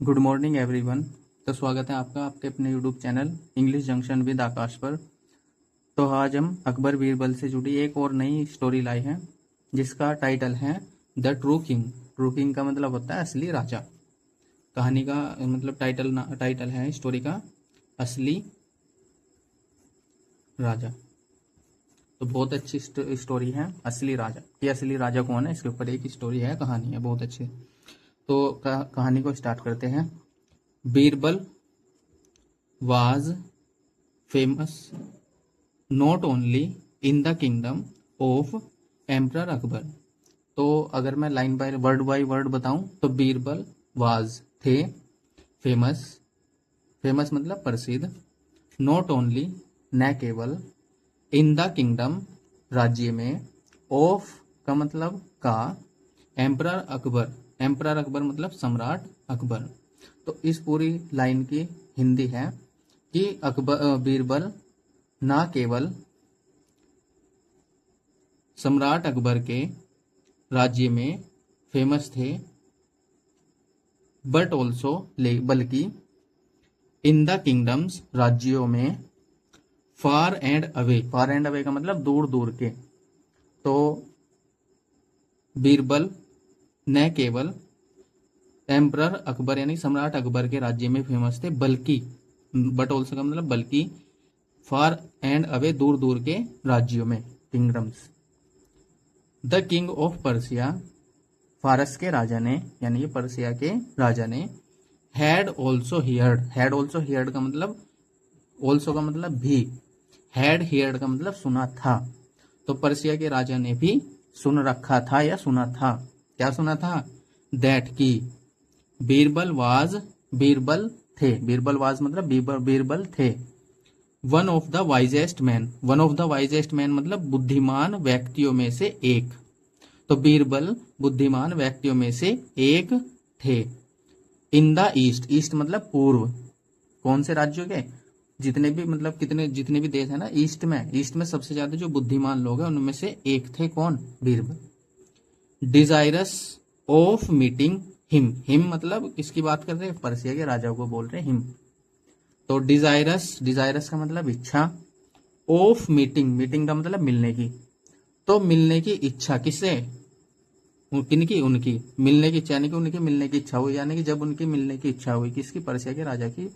Good morning everyone. तो स्वागत है आपका आपके अपने YouTube channel English junction with Aakash पर। तो आज हम अकबर बीरबल से जुड़ी एक और नई स्टोरी लाई हैं जिसका टाइटल है the true king. True king का मतलब होता है असली राजा। कहानी का मतलब टाइटल है स्टोरी का असली राजा। तो बहुत अच्छी स्टोरी है असली राजा। ये असली राजा कौन है, इसके ऊपर एक स्टोरी है, कहानी है बहुत अच्छी। तो कहानी को स्टार्ट करते हैं। Birbal was famous not only in the kingdom of emperor Akbar. तो अगर मैं लाइन बाय वर्ड बताऊं तो बीरबल वाज थे, फेमस फेमस मतलब प्रसिद्ध, नॉट ओनली न केवल, इन द किंगडम राज्य में, ऑफ का मतलब का, एम्परर अकबर मतलब सम्राट अकबर। तो इस पूरी लाइन की हिंदी है कि बीरबल ना केवल सम्राट अकबर के राज्य में फेमस थे बट ऑल्सो बल्कि इन द किंगडम्स राज्यों में, फार एंड अवे का मतलब दूर दूर के। तो बीरबल न केवल एम्परर अकबर यानी सम्राट अकबर के राज्य में फेमस थे बल्कि, बट ऑल्सो का मतलब बल्कि, फार एंड अवे दूर दूर के राज्यों में, kingdoms. The king of Persia, फारस के राजा ने यानी पर्सिया के राजा ने, हैड ऑल्सो हियर्ड का मतलब, ऑल्सो का मतलब भी, हैड हियर्ड का मतलब सुना था। तो पर्सिया के राजा ने भी सुन रखा था या सुना था। क्या सुना था? दैट की बीरबल थे, बीरबल वाज मतलब बीरबल थे, one of the wisest man मतलब बुद्धिमान व्यक्तियों में से एक। तो बीरबल बुद्धिमान व्यक्तियों में से एक थे। इन द ईस्ट मतलब पूर्व। कौन से राज्यों के? जितने भी देश है ना ईस्ट में सबसे ज्यादा जो बुद्धिमान लोग हैं उनमें से एक थे। कौन? Birbal. Desirous of meeting him मतलब किसकी बात कर रहे हैं? पर्सिया के राजा को बोल रहे हैं हिम। तो डिजायरस का मतलब इच्छा, ऑफ मीटिंग का मतलब मिलने की। तो मिलने की इच्छा किससे? किनकी? उनकी मिलने की इच्छा, यानी कि उनकी मिलने की इच्छा हुई, यानी कि जब उनकी मिलने की इच्छा हुई किसकी? पर्सिया के राजा की,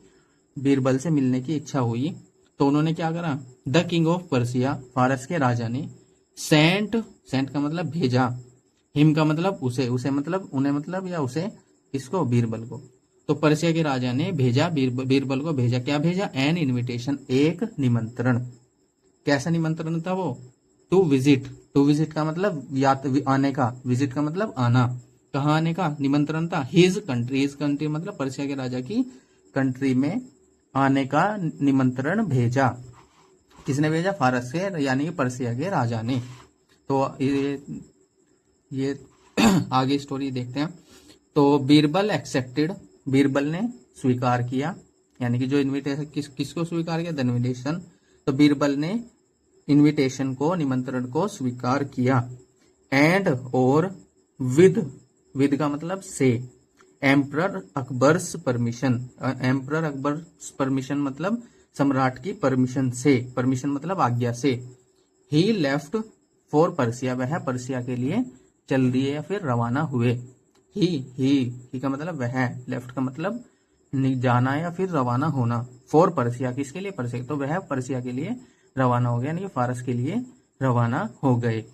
बीरबल से मिलने की इच्छा हुई तो उन्होंने क्या करा? द किंग ऑफ पर्सिया, फारस के राजा ने, सेंट का मतलब भेजा, हिम का मतलब उसे मतलब उन्हें मतलब या उसे, इसको? बीरबल को। तो पर्सिया के राजा ने भेजा बीरबल को भेजा। क्या भेजा? एन इनविटेशन, एक निमंत्रण। कैसा निमंत्रण था वो? टू विजिट का मतलब आने का, विजिट का मतलब आना। कहाँ आने का निमंत्रण था? हिज कंट्री मतलब पर्सिया के राजा की कंट्री में आने का निमंत्रण भेजा। किसने भेजा? फारस के यानी कि पर्सिया के राजा ने। तो ये आगे स्टोरी देखते हैं। तो बीरबल एक्सेप्टेड, बीरबल ने स्वीकार किया, यानी कि जो इनविटेशन किसको स्वीकार किया? The invitation. तो बीरबल ने इनविटेशन को, निमंत्रण को स्वीकार किया। एंड और विद का मतलब से, एम्परर अकबर्स परमिशन मतलब सम्राट की परमिशन से, परमिशन मतलब आज्ञा से। ही लेफ्ट फॉर पर्सिया, वह पर्सिया के लिए चल दिए या फिर रवाना हुए। ही का मतलब वह, लेफ्ट का मतलब जाना या फिर रवाना होना, फॉर पर्सिया किसके लिए? पर्सिया। तो वह पर्सिया के लिए रवाना हो गया, यानी कि फारस के लिए रवाना हो गए।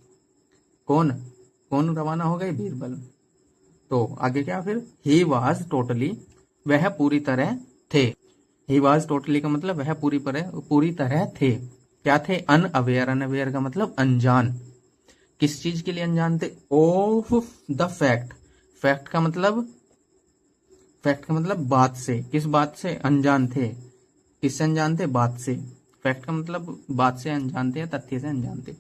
कौन रवाना हो गए? बीरबल। तो आगे क्या फिर? ही वाज टोटली, वह पूरी तरह थे। ही वाज टोटली का मतलब वह पूरी तरह थे। क्या थे? अनअवेयर का मतलब अनजान। किस चीज के लिए अनजान थे? ऑफ द फैक्ट का मतलब बात से। किस बात से अनजान थे? किससे अनजान थे? बात से। फैक्ट का मतलब बात से अनजान थे या तथ्य से अनजान थे।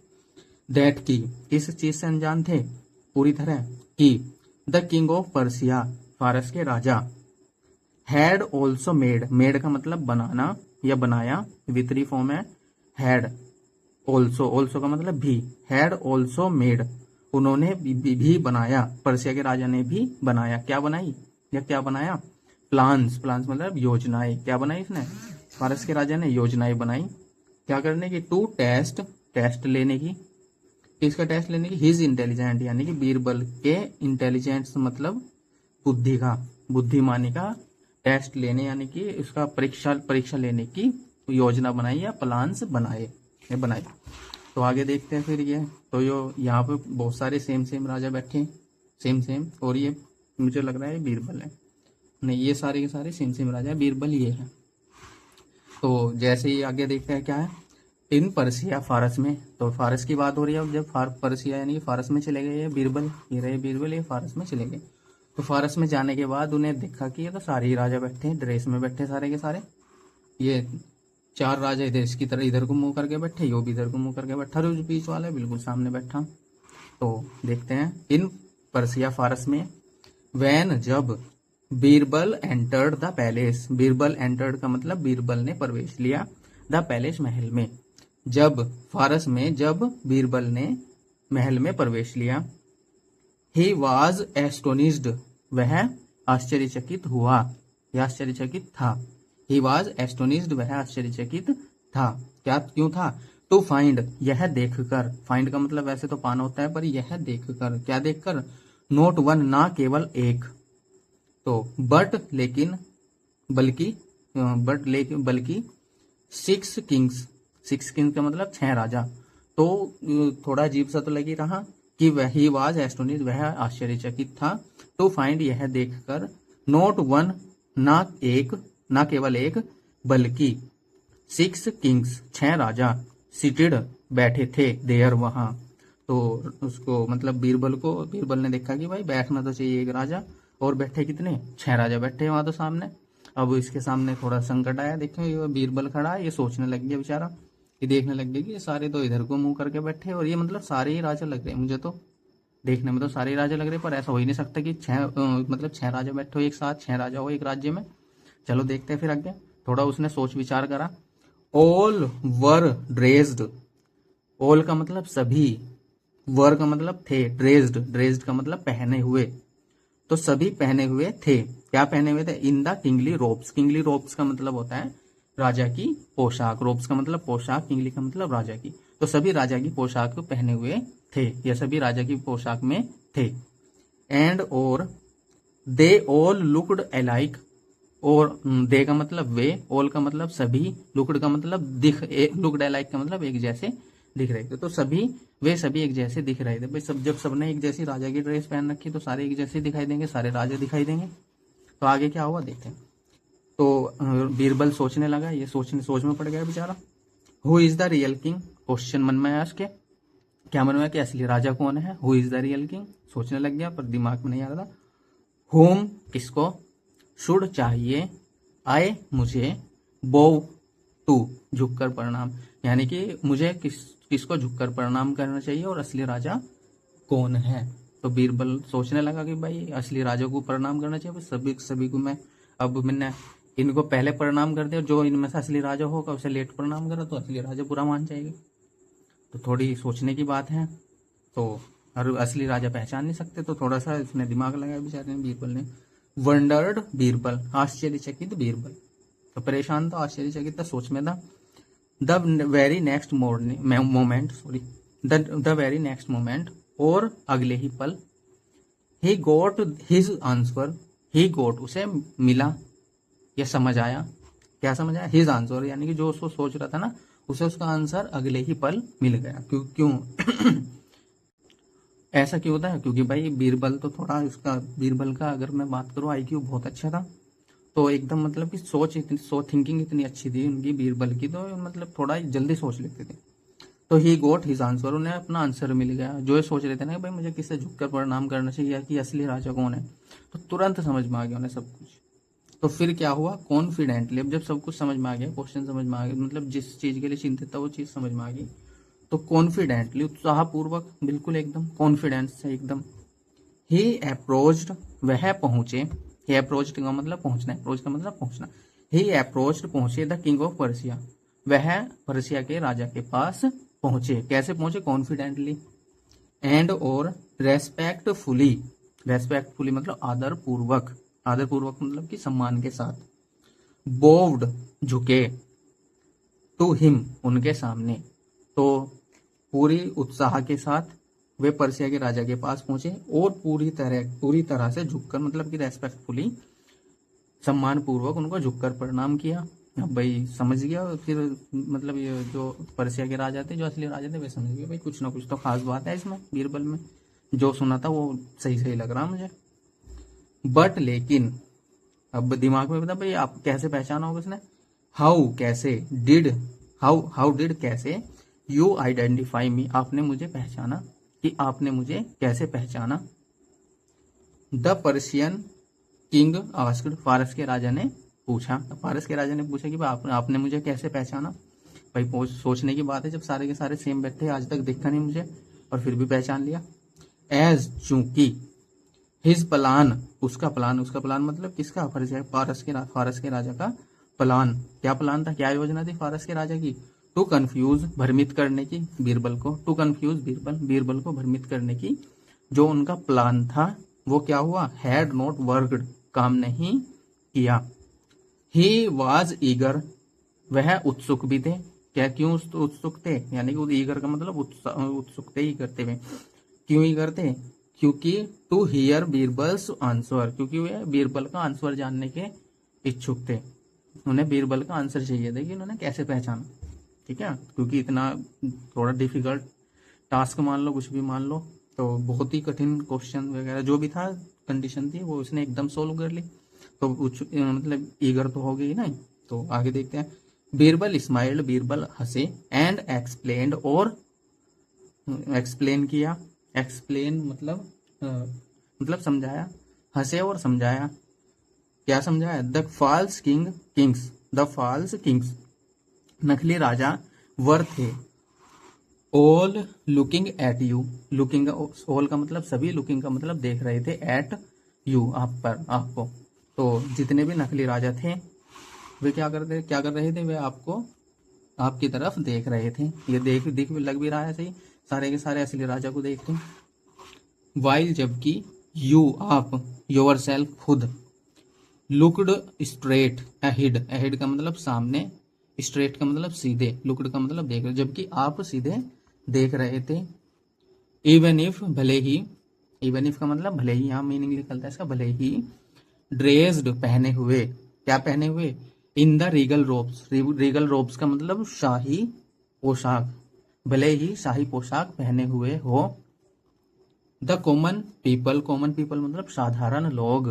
दैट की किस चीज से अनजान थे? पूरी तरह की। द किंग ऑफ पर्सिया, फारस के राजा, हैड ऑल्सो मेड का मतलब बनाना या बनाया, वितरी फॉर्म है हैड। ऑल्सो का मतलब भी, हैड ऑल्सो मेड उन्होंने भी बनाया, पर्सिया के राजा ने भी बनाया। क्या बनाई या क्या बनाया? प्लान्स, प्लान्स मतलब योजनाएं। क्या बनाई इसने, फारस के राजा ने योजनाएं बनाई। क्या करने की, टू टेस्ट, टेस्ट लेने की, किसका टेस्ट लेने की, हिज इंटेलिजेंट, यानी कि बीरबल के इंटेलिजेंस मतलब बुद्धि का, बुद्धिमानी का टेस्ट लेने, यानी कि उसका परीक्षा लेने की योजना बनाई या प्लान्स बनाए। तो आगे देखते हैं फिर ये। तो यहाँ पे बहुत सारे सेम राजा बैठे, सेम, और ये मुझे लग रहा है बीरबल है, नहीं ये सारे के सारे सेम राजा, बीरबल ये है। तो जैसे ही आगे देखते हैं क्या है, इन पर्सिया, फारस में, तो फारस की बात हो रही है। अब जब पर्सिया यानी कि फारस में चले गए ये बीरबल, ये रहे बीरबल, ये फारस में चले गए। तो फारस में जाने के बाद उन्हें देखा कि ये तो सारे ही राजा बैठे हैं, ड्रेस में बैठे सारे के सारे। ये 4 राजा इधर इसकी तरह इधर को मुंह करके बैठे, यो भी इधर को मुंह करके बैठा, और बीच वाला बिल्कुल सामने बैठा। तो देखते हैं, इन पर्सिया, फारस में, वैन, जब, Birbal entered the palace, Birbal entered का मतलब बीरबल ने प्रवेश लिया, द पैलेस, महल में। जब, फारस में जब बीरबल ने महल में प्रवेश लिया, ही वॉज एस्टोनिस्ड, वह आश्चर्यचकित हुआ या आश्चर्यचकित था। ही वॉज एस्टोनिस्ड, वह आश्चर्यचकित था। क्या, क्यों था, टू फाइंड, यह देखकर, फाइंड का मतलब वैसे तो पाना होता है, पर यह देखकर, क्या देखकर, नोट वन, ना केवल एक, तो बट लेकिन, बल्कि 6 किंग्स, 6 किंग्स का मतलब 6 राजा। तो थोड़ा अजीब सा तो लगी रहा कि वही वाज एस्टोनिश, वह आश्चर्यचकित था, टू फाइंड, यह देखकर, नोट वन, ना केवल एक, बल्कि 6 किंग्स, 6 राजा, सीटेड, बैठे थे, देयर, वहां। तो उसको मतलब बीरबल ने देखा कि भाई बैठना तो चाहिए एक राजा, और बैठे कितने, 6 राजा बैठे वहां तो सामने। अब इसके सामने थोड़ा संकट आया, देखो ये बीरबल खड़ा है, ये सोचने लग गया बेचारा, ये देखने लग गया कि ये सारे तो इधर को मुंह करके बैठे, और ये मतलब सारे ही राजा लग रहे हैं मुझे तो, देखने में तो सारे ही राजा लग रहे हैं, पर ऐसा हो ही नहीं सकता कि 6 राजा बैठे हो एक साथ, 6 राजा हो एक राज्य में। चलो देखते हैं फिर आगे। थोड़ा उसने सोच विचार करा। ऑल वर ड्रेस्ड, ऑल का मतलब सभी, वर का मतलब थे, ड्रेस्ड का मतलब पहने हुए, तो सभी पहने हुए थे। क्या पहने हुए थे, in the kingly ropes, kingly ropes का मतलब होता है राजा की पोशाक, रोब्स का मतलब पोशाक, किंगली का मतलब राजा की, तो सभी राजा की पोशाक पहने हुए थे, या सभी राजा की पोशाक में थे। एंड और दे ऑल लुक्ड अलाइक, और दे का मतलब वे, ऑल का मतलब सभी, लुक्ड का मतलब लुक्ड अलाइक का मतलब एक जैसे दिख रहे थे, तो वे सभी एक जैसे दिख रहे थे। भाई जब सबने एक जैसी राजा की ड्रेस पहन रखी तो सारे एक जैसे दिखाई देंगे, सारे राजा दिखाई देंगे। तो आगे क्या हुआ देखते हैं। तो बीरबल सोचने लगा, ये सोच में पड़ गया बेचारा। Who is the real king, question मन में आया उसके, क्या मन में कि असली राजा कौन है, who is the real king, सोचने लग गया, पर दिमाग में नहीं आ रहा था। होम, किसको, शुड, चाहिए, आए, मुझे, बो, टू, झुककर प्रणाम, यानी कि मुझे किसको झुककर प्रणाम करना चाहिए, और असली राजा कौन है। तो बीरबल सोचने लगा कि भाई असली राजा को प्रणाम करना चाहिए, सभी को मैंने इनको पहले प्रणाम कर दिया, जो इनमें से असली राजा होगा उसे लेट प्रणाम करा तो असली राजा बुरा मान जाएगी। तो थोड़ी सोचने की बात है, तो और असली राजा पहचान नहीं सकते, तो थोड़ा सा इसने दिमाग लगाया बेचारे ने, बीरबल ने। वंडर्ड बीरबल, आश्चर्यचकित बीरबल, तो परेशान था, आश्चर्यचकित था, सोच में था। द वेरी नेक्स्ट मोमेंट, और अगले ही पल, ही गोट हिज आंसर, ही गोट, उसे मिला या समझ आया, क्या समझ आया, हिज आंसर, यानी कि जो उसको सोच रहा था ना, उसे उसका आंसर अगले ही पल मिल गया। क्यों ऐसा क्यों होता है, क्योंकि भाई बीरबल तो थोड़ा बीरबल का अगर मैं बात करूँ IQ बहुत अच्छा था, तो एकदम मतलब कि थिंकिंग इतनी अच्छी थी उनकी बीरबल की, तो मतलब थोड़ा जल्दी सोच लेते थे। तो ही गोट हिज आंसर, उन्हें अपना आंसर मिल गया, जो ये सोच रहे थे ना भाई मुझे किससे झुककर प्रणाम करना चाहिए कि असली राजा कौन है, तो तुरंत समझ में आ गया उन्हें सब कुछ। तो फिर क्या हुआ, कॉन्फिडेंटली, अब जब सब कुछ समझ में आ गया, क्वेश्चन समझ में आ गया, मतलब जिस चीज के लिए चिंतित था वो चीज समझ में आ गई, तो कॉन्फिडेंटली, उत्साहपूर्वक, बिल्कुल एकदम कॉन्फिडेंस से एकदम, ही अप्रोच्ड, वह पहुंचे, ही अप्रोच्ड का मतलब पहुंचना, अप्रोच का मतलब पहुंचना, ही अप्रोच्ड, पहुंचे, द किंग ऑफ पर्सिया, वह पर्सिया के राजा के पास पहुंचे, कैसे पहुंचे, कॉन्फिडेंटली, एंड और रेस्पेक्टफुली मतलब आदर पूर्वक, आदर पूर्वक मतलब कि सम्मान के साथ। बोव्ड झुके, टू हिम उनके सामने। तो पूरी उत्साह के साथ वे पर्सिया के राजा के पास पहुंचे और पूरी तरह से झुककर मतलब कि रेस्पेक्टफुली सम्मान पूर्वक उनको झुककर प्रणाम किया। अब भाई समझ गया फिर मतलब ये जो पर्सिया के राजा थे, जो असली राजा थे, वे समझ गए भाई कुछ ना कुछ तो खास बात है इसमें बीरबल में। जो सुना था वो सही सही लग रहा मुझे। बट लेकिन अब दिमाग में बता भाई आप कैसे पहचाना होगा उसने। हाउ कैसे, डिड हाउ डिड कैसे, यू आइडेंटिफाई मी आपने मुझे पहचाना, कि आपने मुझे कैसे पहचाना। द पर्शियन किंग आस्क्ड फारस के राजा ने पूछा। फारस के राजा ने पूछा कि भाई आपने मुझे कैसे पहचाना। भाई सोचने की बात है, जब सारे के सारे सेम बैठे, आज तक देखा नहीं मुझे और फिर भी पहचान लिया। एज चूंकि, हिज प्लान उसका प्लान मतलब किसका, फारस के राजा का प्लान। क्या प्लान था, क्या योजना थी फारस के राजा की। टू कंफ्यूज भ्रमित करने की बीरबल को, टू कंफ्यूज बीरबल को भ्रमित करने की जो उनका प्लान था वो क्या हुआ, हैड नॉट वर्कड काम नहीं किया। ही वॉज ईगर वह उत्सुक भी थे। क्या क्यों उत्सुक थे, यानी कि ईगर का मतलब उत्सुक थे ही करते हुए। क्यों ही करते, क्योंकि टू हियर बीरबल्स आंसर, क्योंकि वे बीरबल का आंसर जानने के इच्छुक थे। उन्हें बीरबल का आंसर चाहिए था कि उन्होंने कैसे पहचाना। ठीक है, क्योंकि इतना थोड़ा डिफिकल्ट टास्क मान लो, कुछ भी मान लो, तो बहुत ही कठिन क्वेश्चन वगैरह जो भी था, कंडीशन थी, वो उसने एकदम सोल्व कर ली। तो मतलब ईगर तो हो गई ना। तो आगे देखते हैं। बीरबल स्माइल्ड बीरबल हंसे, एंड एक्सप्लेन्ड और एक्सप्लेन किया। एक्सप्लेन मतलब समझाया, हंसे और समझाया। क्या समझाया, द फॉल्स किंग्स नकली राजा वर थे। All looking at you, looking all का मतलब सभी, लुकिंग का मतलब देख रहे थे, एट यू आप पर, आपको। तो जितने भी नकली राजा थे वे क्या कर रहे थे, वे आपको, आपकी तरफ देख रहे थे। ये दिख लग भी रहा है सही, सारे के सारे असली राजा को देखते हैं। वाइल जबकि, यू आप, योर सेल्फ खुद, लुक्ड स्ट्रेट अहेड का मतलब सामने, स्ट्रेट का मतलब सीधे, लुक्ड का मतलब देख रहे, जबकि आप सीधे देख रहे थे। इवन इफ भले ही, इवन इफ का मतलब भले ही, यहाँ मीनिंग निकलता है इसका भले ही। ड्रेस्ड पहने हुए, क्या पहने हुए, इन द रीगल रोब्स का मतलब शाही पोशाक, भले ही शाही पोशाक पहने हुए हो। द कॉमन पीपल मतलब साधारण लोग।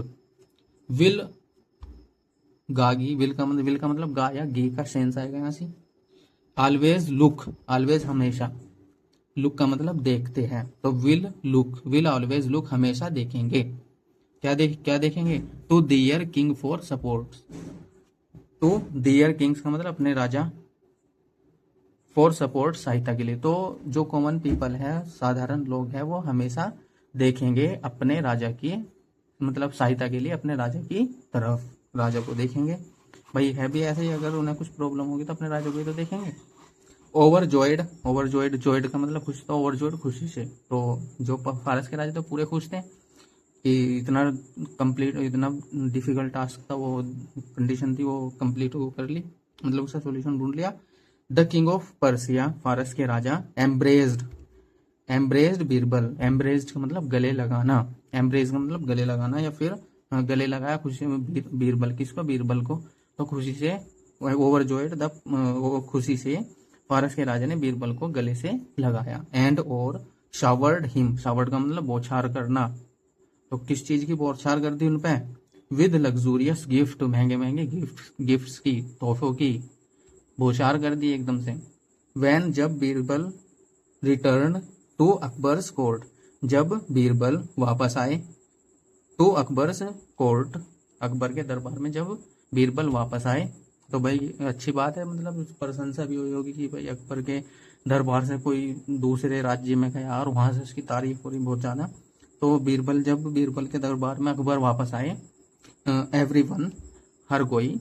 विल गागी, विल का मतलब गा या गी का सेंस आएगा यहाँ से। ऑलवेज लुक, ऑलवेज हमेशा, लुक का मतलब देखते हैं, तो विल ऑलवेज लुक हमेशा देखेंगे। क्या देखेंगे, to their king for support, to their kings का मतलब अपने राजा, फॉर सपोर्ट सहायता के लिए। तो जो कॉमन पीपल है, साधारण लोग हैं, वो हमेशा देखेंगे अपने राजा की मतलब सहायता के लिए अपने राजा की तरफ, राजा को देखेंगे। भाई है भी ऐसे ही, अगर उन्हें कुछ प्रॉब्लम होगी तो अपने राजा को ही तो देखेंगे। ओवरजॉयड का मतलब खुश, तो ओवरजॉयड खुशी से। तो जो फारस के राजा तो पूरे खुश थे कि इतना डिफिकल्ट टास्क था, वो कंडीशन थी, वो कंप्लीट कर ली, मतलब उसका सोल्यूशन ढूंढ लिया। द किंग ऑफ पर्सिया फारस के राजा एम्ब्रेस्ड बीरबल, एम्ब्रेस्ड का मतलब गले लगाना, एम्ब्रेज का मतलब गले लगाना या फिर गले लगाया खुशी में बीरबल, किसको, बीरबल को। तो खुशी से ओवरजॉयड, खुशी से फारस के राजा ने बीरबल को गले से लगाया। एंड और शावर्ड हिम, शावर्ड का मतलब बौछार करना। तो किस चीज की बौछार कर दी उन पे, विद लग्जूरियस गिफ्ट, महंगे महंगे गिफ्ट्स की, तोहफों की बौछार कर दी एकदम से। वैन जब Birbal return to Akbar's court, जब बीरबल वापस आए, टू अकबर्स कोर्ट, अकबर के दरबार में जब बीरबल वापस आए, तो भाई अच्छी बात है, मतलब प्रशंसा भी हुई होगी कि भाई अकबर के दरबार से कोई दूसरे राज्य में गया और वहां से उसकी तारीफ हो रही बहुत ज्यादा। तो जब बीरबल के दरबार में अकबर वापस आए, एवरीवन हर कोई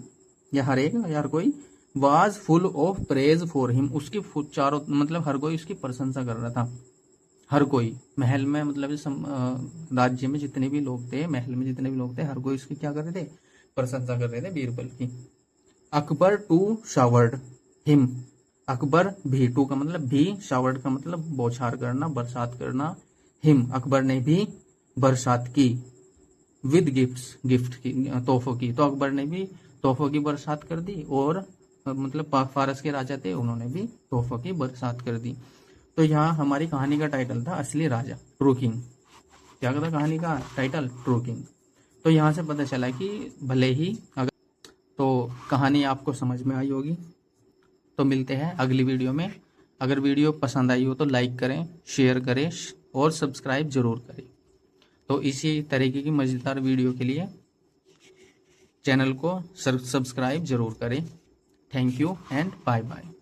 या हर एक या हर कोई, was full of praise for him, उसकी चारों मतलब हर कोई उसकी प्रशंसा कर रहा था। हर कोई महल में मतलब राज्य में जितने भी लोग थे, महल में जितने भी लोग थे, हर कोई इसकी क्या कर रहे थे, प्रशंसा कर रहे थे बीरबल की। Akbar too showered him, Akbar भी, टू का मतलब भी, शावर्ड का मतलब बौछार करना, बरसात करना, हिम अकबर ने भी बरसात की, विद गिफ्ट्स गिफ्ट की, तोहफों की, तो अकबर ने भी तोहफों की बरसात कर दी, और मतलब फारस के राजा थे उन्होंने भी तोहफों की बरसात कर दी। तो यहाँ हमारी कहानी का टाइटल था असली राजा, ट्रू किंग। क्या था कहानी का टाइटल, ट्रू किंग। तो यहाँ से पता चला कि भले ही अगर, तो कहानी आपको समझ में आई होगी। तो मिलते हैं अगली वीडियो में। अगर वीडियो पसंद आई हो तो लाइक करें, शेयर करें और सब्सक्राइब जरूर करें। तो इसी तरीके की मज़ेदार वीडियो के लिए चैनल को सब्सक्राइब जरूर करें। Thank you and bye bye.